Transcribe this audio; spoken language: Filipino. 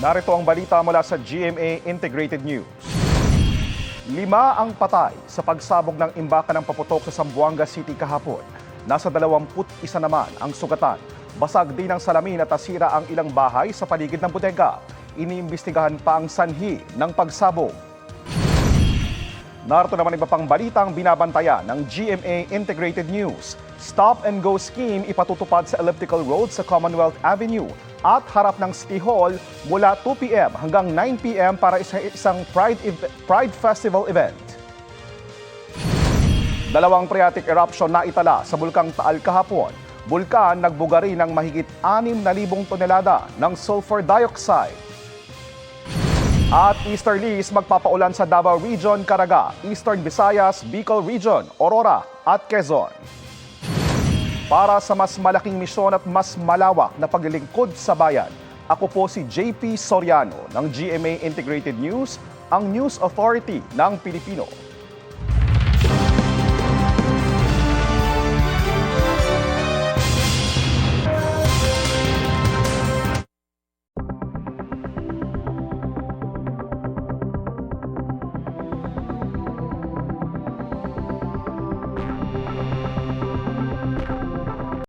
Narito ang balita mula sa GMA Integrated News. 5 ang patay sa pagsabog ng imbakan ng paputok sa Zamboanga City kahapon. Nasa 21 naman ang sugatan. Basag din ang salamin at nasira ang ilang bahay sa paligid ng bodega. Iniimbestigahan pa ang sanhi ng pagsabog. Narito naman iba pang balitang binabantayan ng GMA Integrated News. Stop and go scheme ipatutupad sa Elliptical Road sa Commonwealth Avenue at harap ng City Hall mula 2 p.m. hanggang 9 p.m. para isang Pride Festival event. 2 phreatic eruption na itala sa Bulkang Taal kahapon. Bulkan nagbugari ng mahigit 6,000 tonelada ng sulfur dioxide. At easterlies magpapaulan sa Davao Region, Caraga, Eastern Visayas, Bicol Region, Aurora at Quezon. Para sa mas malaking misyon at mas malawak na paglilingkod sa bayan, ako po si JP Soriano ng GMA Integrated News, ang News Authority ng Pilipino.